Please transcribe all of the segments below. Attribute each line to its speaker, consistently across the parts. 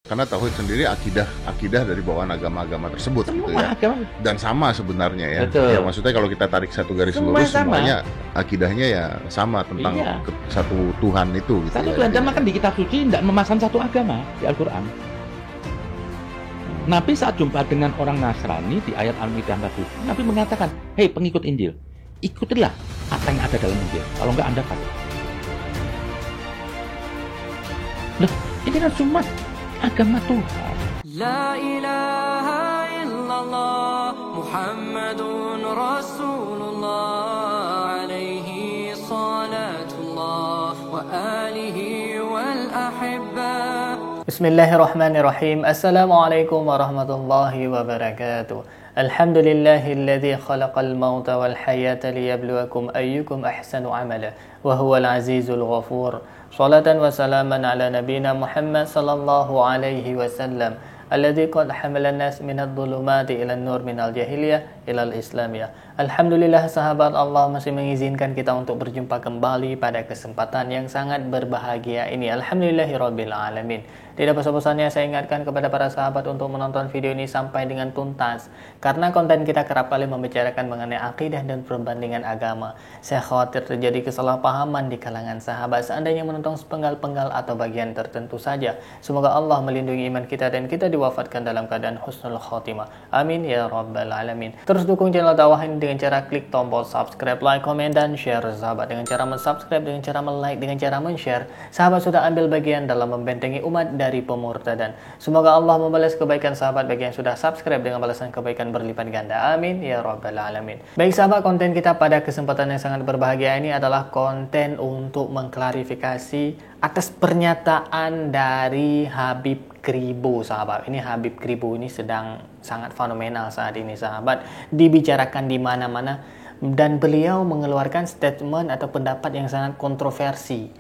Speaker 1: Karena tauhid sendiri akidah dari bawaan agama-agama tersebut
Speaker 2: Semua
Speaker 1: gitu ya.
Speaker 2: agama.
Speaker 1: Dan sama sebenarnya ya.
Speaker 2: Betul.
Speaker 1: Ya maksudnya kalau kita tarik satu garis
Speaker 2: Semua
Speaker 1: lurus
Speaker 2: sama.
Speaker 1: semuanya akidahnya ya sama tentang
Speaker 2: Iya.
Speaker 1: satu Tuhan itu gitu
Speaker 2: Satu
Speaker 1: ya.
Speaker 2: Tuhan, dan makan di kitab suci tidak memasang satu agama di Al-Quran. Nabi saat jumpa dengan orang Nasrani di ayat Al-Maidah 47, Nabi mengatakan, hei pengikut Injil, ikutilah apa yang ada dalam Injil. Kalau enggak Anda kafir. Loh, ini kan semua agama Tuhan.
Speaker 3: La ilaha illallah Muhammadun Rasulullah alaihi salatullah wa alihi wal ahibba.
Speaker 4: Bismillahirrahmanirrahim. Assalamualaikum warahmatullahi wabarakatuh. Alhamdulillahilladzi khalaqal mauta wal hayata liyabluwakum ayyukum ahsanu amala wa huwal azizul ghafur. Salatan wa salaman ala nabina Muhammad sallallahu alaihi wasallam alladzi qad hamala an-nas minadh dhulumati ila an-nur minal jahiliyah ila al-islamiyah. Alhamdulillah sahabat, Allah masih mengizinkan kita untuk berjumpa kembali pada kesempatan yang sangat berbahagia ini. Alhamdulillahirabbil alamin. Tidak bosan-bosannya saya ingatkan kepada para sahabat untuk menonton video ini sampai dengan tuntas, karena konten kita kerap kali membicarakan mengenai akidah dan perbandingan agama. Saya khawatir terjadi kesalahpahaman di kalangan sahabat seandainya menonton sepenggal-penggal atau bagian tertentu saja. Semoga Allah melindungi iman kita dan kita diwafatkan dalam keadaan husnul khotimah. Amin ya rabbal alamin. Terus dukung channel dakwah ini dengan cara klik tombol subscribe, like, komen, dan share. Sahabat, dengan cara mensubscribe, dengan cara like, dengan cara men-share, sahabat sudah ambil bagian dalam membentengi umat dari pemurtadan. Semoga Allah membalas kebaikan sahabat bagi yang sudah subscribe dengan balasan kebaikan berlipat ganda. Amin ya rabbal alamin. Baik sahabat, konten kita pada kesempatan yang sangat berbahagia ini adalah konten untuk mengklarifikasi atas pernyataan dari Habib Kribo sahabat. Ini Habib Kribo ini sedang sangat fenomenal saat ini sahabat, dibicarakan di mana-mana, dan beliau mengeluarkan statement atau pendapat yang sangat kontroversi.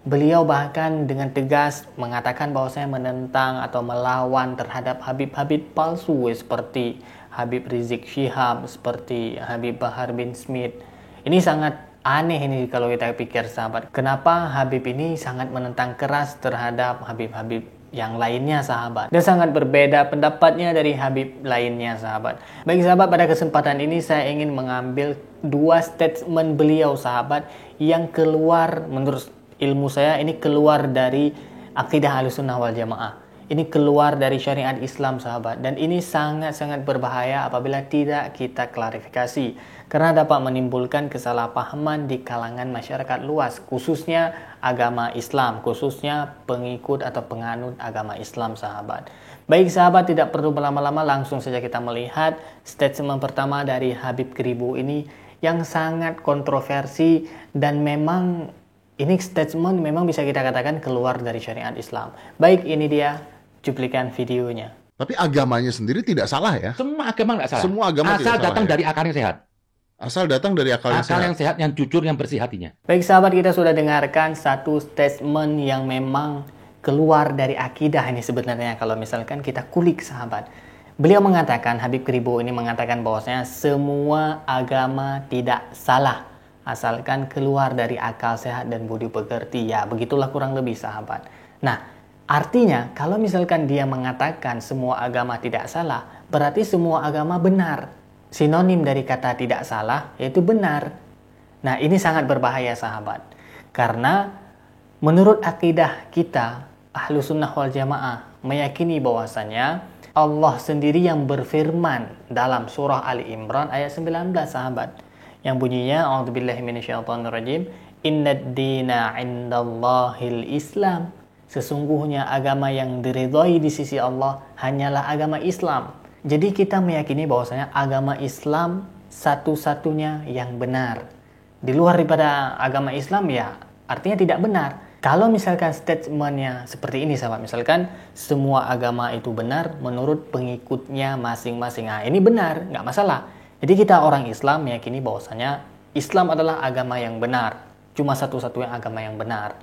Speaker 4: Beliau bahkan dengan tegas mengatakan bahwasanya menentang atau melawan terhadap Habib-Habib palsu seperti Habib Rizik Syihab, seperti Habib Bahar bin Smith. Ini sangat aneh ini kalau kita pikir sahabat. Kenapa Habib ini sangat menentang keras terhadap Habib-Habib yang lainnya sahabat, dan sangat berbeda pendapatnya dari Habib lainnya sahabat. Baik sahabat, pada kesempatan ini saya ingin mengambil dua statement beliau sahabat yang keluar, menurut ilmu saya ini keluar dari akidah Ahlussunnah wal Jamaah. Ini keluar dari syariat Islam sahabat, dan ini sangat-sangat berbahaya apabila tidak kita klarifikasi, karena dapat menimbulkan kesalahpahaman di kalangan masyarakat luas, khususnya agama Islam, khususnya pengikut atau penganut agama Islam sahabat. Baik sahabat, tidak perlu berlama-lama, langsung saja kita melihat statement pertama dari Habib Kribo ini yang sangat kontroversi, dan memang ini statement memang bisa kita katakan keluar dari syariat Islam. Baik, ini dia cuplikan videonya.
Speaker 1: Tapi agamanya sendiri tidak salah ya.
Speaker 2: Semua agama nggak salah.
Speaker 1: Semua agama
Speaker 2: asal
Speaker 1: tidak
Speaker 2: datang
Speaker 1: salah, ya?
Speaker 2: dari akal yang sehat.
Speaker 1: Asal datang dari akal yang sehat.
Speaker 2: Akal yang sehat, yang jujur, yang bersih hatinya.
Speaker 4: Baik sahabat, kita sudah dengarkan satu statement yang memang keluar dari akidah ini sebenarnya kalau misalkan kita kulik sahabat. Beliau mengatakan, Habib Kribo ini mengatakan bahwasanya semua agama tidak salah asalkan keluar dari akal sehat dan budi pekerti. Ya, begitulah kurang lebih sahabat. Nah, artinya kalau misalkan dia mengatakan semua agama tidak salah, berarti semua agama benar. Sinonim dari kata tidak salah yaitu benar. Nah, ini sangat berbahaya sahabat, karena menurut akidah kita Ahlussunnah wal Jamaah meyakini bahwasanya Allah sendiri yang berfirman dalam surah Ali Imran ayat 19 sahabat, yang bunyinya a'udzubillahi minasyaitonirrajim, innad dina 'indallahil Islam. Sesungguhnya agama yang diridhai di sisi Allah hanyalah agama Islam. Jadi kita meyakini bahwasanya agama Islam satu-satunya yang benar. Di luar daripada agama Islam ya artinya tidak benar. Kalau misalkan statementnya seperti ini sahabat, misalkan semua agama itu benar menurut pengikutnya masing-masing. Nah, ini benar, nggak masalah. Jadi kita orang Islam meyakini bahwasanya Islam adalah agama yang benar, cuma satu-satunya agama yang benar.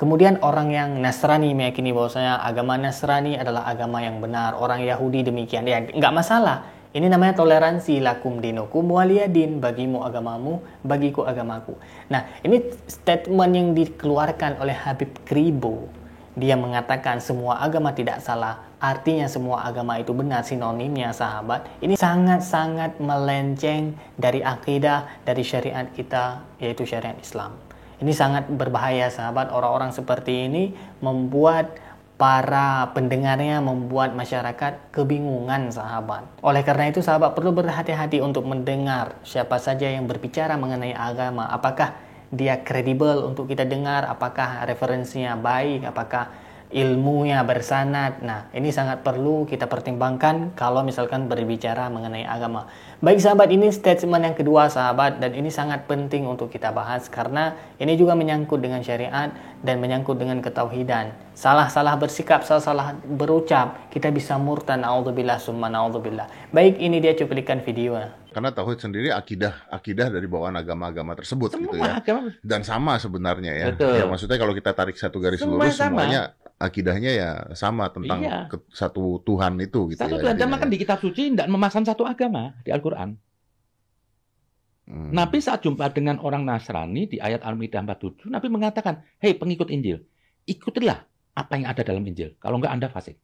Speaker 4: Kemudian orang yang Nasrani meyakini bahwasanya agama Nasrani adalah agama yang benar, orang Yahudi demikian. Ya nggak masalah, ini namanya toleransi, lakum dinukum waliyadin, bagimu agamamu, bagiku agamaku. Nah, ini statement yang dikeluarkan oleh Habib Kribo dia mengatakan semua agama tidak salah, artinya semua agama itu benar, sinonimnya sahabat, ini sangat-sangat melenceng dari akidah, dari syariat kita, yaitu syariat Islam. Ini sangat berbahaya sahabat. Orang-orang seperti ini membuat para pendengarnya, membuat masyarakat kebingungan sahabat. Oleh karena itu sahabat perlu berhati-hati untuk mendengar siapa saja yang berbicara mengenai agama. Apakah dia kredibel untuk kita dengar, apakah referensinya baik, apakah ilmunya bersanad. Nah, ini sangat perlu kita pertimbangkan kalau misalkan berbicara mengenai agama. Baik sahabat, ini statement yang kedua sahabat, dan ini sangat penting untuk kita bahas karena ini juga menyangkut dengan syariat dan menyangkut dengan ketauhidan. Salah-salah bersikap, salah-salah berucap, kita bisa murtad, naudzubillah summa naudzubillah. Baik, ini dia cuplikan videonya.
Speaker 1: Karena tauhid sendiri akidah dari bawaan agama-agama tersebut
Speaker 2: Semua
Speaker 1: gitu ya.
Speaker 2: agama.
Speaker 1: Dan sama sebenarnya ya.
Speaker 2: Betul.
Speaker 1: Ya maksudnya kalau kita tarik satu garis
Speaker 2: Semua
Speaker 1: lurus
Speaker 2: sama.
Speaker 1: semuanya akidahnya ya sama tentang
Speaker 2: Iya.
Speaker 1: satu Tuhan itu gitu
Speaker 2: Satu
Speaker 1: ya.
Speaker 2: Tuhan, dan
Speaker 1: intinya
Speaker 2: makan
Speaker 1: ya.
Speaker 2: di kitab suci tidak memasang satu agama di Al-Quran. Nabi saat jumpa dengan orang Nasrani di ayat Al-Maidah 47, Nabi mengatakan, hei pengikut Injil, ikutilah apa yang ada dalam Injil. Kalau enggak Anda fasik.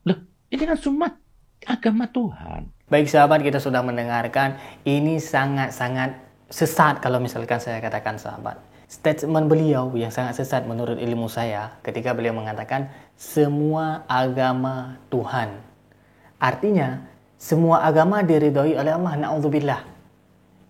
Speaker 2: Loh, ini kan semua agama Tuhan.
Speaker 4: Baik sahabat, kita sudah mendengarkan, ini sangat-sangat sesat kalau misalkan saya katakan sahabat. Statement beliau yang sangat sesat menurut ilmu saya ketika beliau mengatakan semua agama Tuhan. Artinya semua agama diridhoi oleh Allah, na'udzubillah.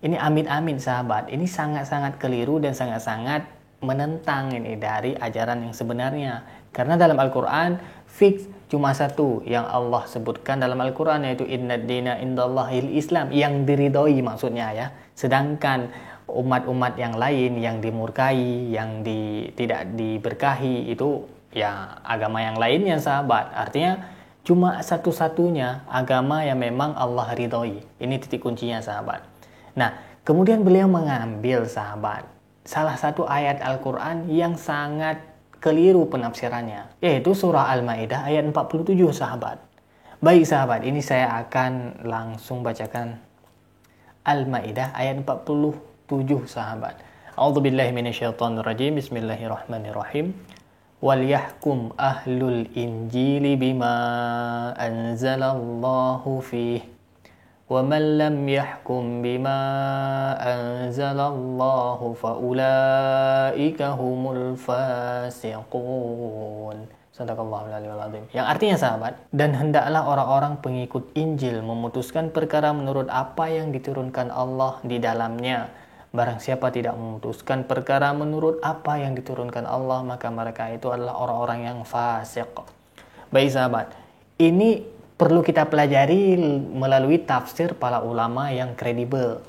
Speaker 4: Ini amit-amit sahabat, ini sangat-sangat keliru dan sangat-sangat menentang ini dari ajaran yang sebenarnya. Karena dalam Al-Quran fix cuma satu yang Allah sebutkan dalam Al-Quran, yaitu innad dina indallahil Islam, yang diridhoi maksudnya ya. Sedangkan umat-umat yang lain yang dimurkai, yang tidak diberkahi, itu ya agama yang lainnya sahabat. Artinya cuma satu-satunya agama yang memang Allah ridhoi. Ini titik kuncinya sahabat. Nah, kemudian beliau mengambil sahabat salah satu ayat Al-Quran yang sangat keliru penafsirannya, yaitu surah Al-Maidah ayat 47 sahabat. Baik sahabat, ini saya akan langsung bacakan Al-Maidah ayat 47 sahabat. A'udzubillahi minasyaitonirrajim. Bismillahirrahmanirrahim. Wal yahkum ahlul injili bima anzalallahu fihi wa man lam yahkum bima anzalallahu fa ulaika humul fasiqun. Sadaqallahul aliyul azim. Yang artinya sahabat, dan hendaklah orang-orang pengikut Injil memutuskan perkara menurut apa yang diturunkan Allah di dalamnya. Barang siapa tidak memutuskan perkara menurut apa yang diturunkan Allah, maka mereka itu adalah orang-orang yang fasik. Baik sahabat, ini perlu kita pelajari melalui tafsir para ulama yang kredibel.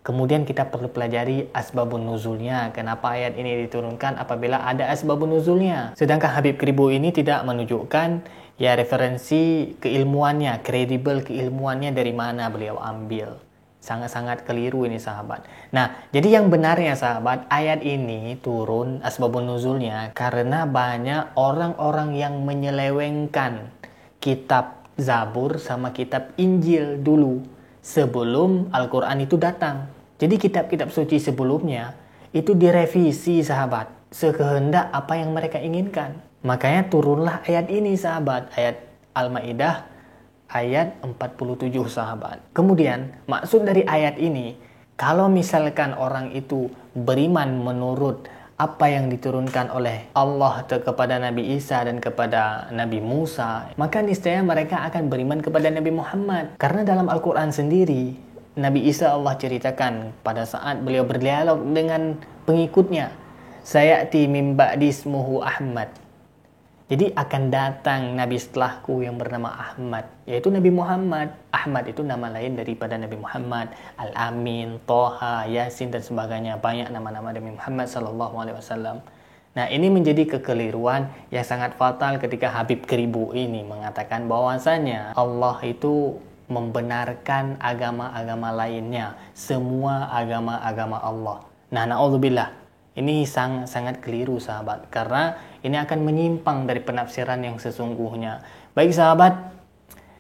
Speaker 4: Kemudian kita perlu pelajari asbabun nuzulnya. Kenapa ayat ini diturunkan apabila ada asbabun nuzulnya. Sedangkan Habib Kribo ini tidak menunjukkan ya referensi keilmuannya, kredibel keilmuannya dari mana beliau ambil. Sangat-sangat keliru ini sahabat. Nah, jadi yang benarnya sahabat, ayat ini turun asbabun nuzulnya karena banyak orang-orang yang menyelewengkan kitab Zabur sama kitab Injil dulu sebelum Al-Quran itu datang. Jadi kitab-kitab suci sebelumnya itu direvisi sahabat, sekehendak apa yang mereka inginkan. Makanya turunlah ayat ini sahabat, ayat Al-Maidah ayat 47 sahabat. Kemudian maksud dari ayat ini, kalau misalkan orang itu beriman menurut apa yang diturunkan oleh Allah kepada Nabi Isa dan kepada Nabi Musa, maka niscaya mereka akan beriman kepada Nabi Muhammad. Karena dalam Al-Quran sendiri, Nabi Isa Allah ceritakan pada saat beliau berdialog dengan pengikutnya, sayati min ba'di ismuhu Ahmad. Jadi akan datang Nabi setelahku yang bernama Ahmad, yaitu Nabi Muhammad. Ahmad itu nama lain daripada Nabi Muhammad. Al-Amin, Toha, Yasin, dan sebagainya. Banyak nama-nama Nabi Muhammad SAW. Nah, ini menjadi kekeliruan yang sangat fatal ketika Habib Kribo ini mengatakan bahwasanya Allah itu membenarkan agama-agama lainnya. Semua agama-agama Allah. Nah, na'udzubillah. Ini sangat keliru sahabat, karena ini akan menyimpang dari penafsiran yang sesungguhnya. Baik sahabat,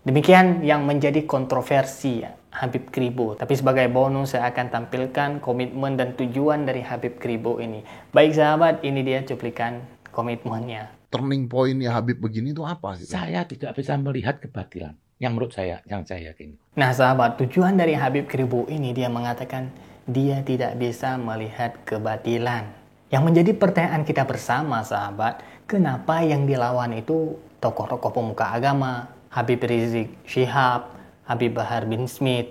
Speaker 4: demikian yang menjadi kontroversi Habib Kribo. Tapi sebagai bonus saya akan tampilkan komitmen dan tujuan dari Habib Kribo ini. Baik sahabat, ini dia cuplikan komitmennya.
Speaker 1: Turning point-nya Habib begini itu apa sih?
Speaker 2: Saya tidak bisa melihat kebatilan. Yang menurut saya, yang saya yakini.
Speaker 4: Nah sahabat, tujuan dari Habib Kribo ini dia mengatakan dia tidak bisa melihat kebatilan. Yang menjadi pertanyaan kita bersama sahabat, kenapa yang dilawan itu tokoh-tokoh pemuka agama, Habib Rizik Syihab, Habib Bahar bin Smith.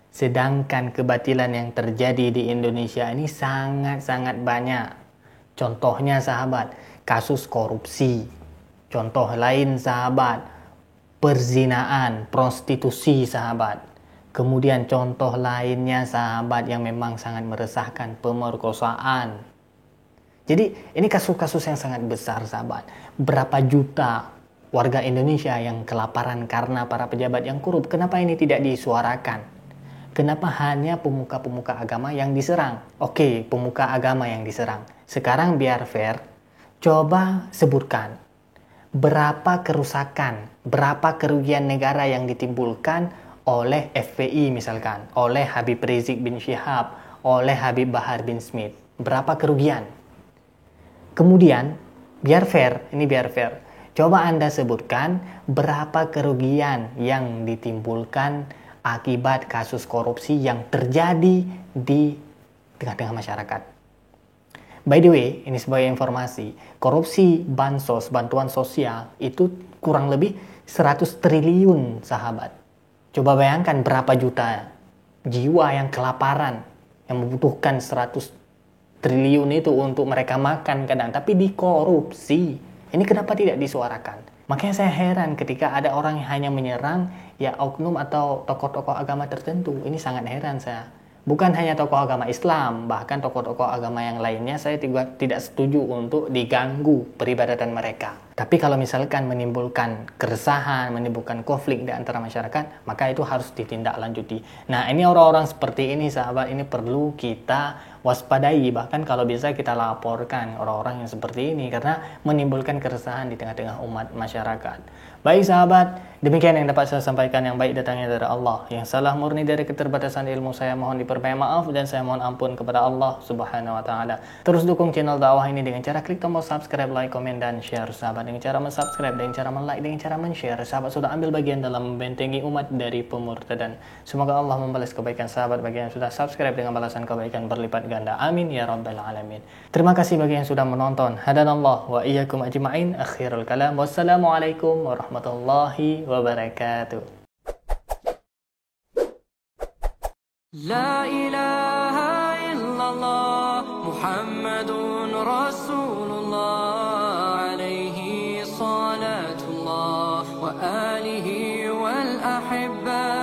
Speaker 4: Sedangkan kebatilan yang terjadi di Indonesia ini sangat-sangat banyak. Contohnya sahabat, kasus korupsi. Contoh lain sahabat, perzinaan, prostitusi sahabat. Kemudian contoh lainnya sahabat yang memang sangat meresahkan, pemerkosaan. Jadi ini kasus-kasus yang sangat besar sahabat. Berapa juta warga Indonesia yang kelaparan karena para pejabat yang korup. Kenapa ini tidak disuarakan? Kenapa hanya pemuka-pemuka agama yang diserang? Oke, pemuka agama yang diserang. Sekarang biar fair, coba sebutkan berapa kerusakan, berapa kerugian negara yang ditimbulkan oleh FPI misalkan, oleh Habib Rizik bin Syihab, oleh Habib Bahar bin Smith. Berapa kerugian? Kemudian, biar fair, ini biar fair. Coba Anda sebutkan berapa kerugian yang ditimbulkan akibat kasus korupsi yang terjadi di tengah-tengah masyarakat. By the way, ini sebagai informasi, korupsi bansos, bantuan sosial itu kurang lebih 100 triliun sahabat. Coba bayangkan berapa juta jiwa yang kelaparan, yang membutuhkan 100 triliun itu untuk mereka makan kadang, tapi dikorupsi. Ini kenapa tidak disuarakan? Makanya saya heran ketika ada orang yang hanya menyerang ya oknum atau tokoh-tokoh agama tertentu. Ini sangat heran saya. Bukan hanya tokoh agama Islam, bahkan tokoh-tokoh agama yang lainnya saya tidak setuju untuk diganggu peribadatan mereka. Tapi kalau misalkan menimbulkan keresahan, menimbulkan konflik di antara masyarakat, maka itu harus ditindaklanjuti. Nah, ini orang-orang seperti ini sahabat, ini perlu kita waspadai. Bahkan kalau bisa kita laporkan orang-orang yang seperti ini karena menimbulkan keresahan di tengah-tengah umat masyarakat. Baik sahabat, demikian yang dapat saya sampaikan, yang baik datangnya dari Allah. Yang salah murni dari keterbatasan ilmu saya mohon diperbanyak maaf dan saya mohon ampun kepada Allah Subhanahu wa taala. Terus dukung channel dakwah ini dengan cara klik tombol subscribe, like, komen dan share sahabat. Dengan cara mensubscribe, dengan cara men-like, dengan cara men-share, sahabat sudah ambil bagian dalam membentengi umat dari pemurtadan. Semoga Allah membalas kebaikan sahabat bagi yang sudah subscribe dengan balasan kebaikan berlipat ganda. Amin ya rabbal alamin. Terima kasih bagi yang sudah menonton. Hadanallah wa iyyakum ajma'in. Akhirul kalam. Wassalamualaikum warahmatullahi wabarakatuh.
Speaker 3: La ilaha illallah Muhammadun Rasulullah alaihi salatullah wa alihi wal ahibba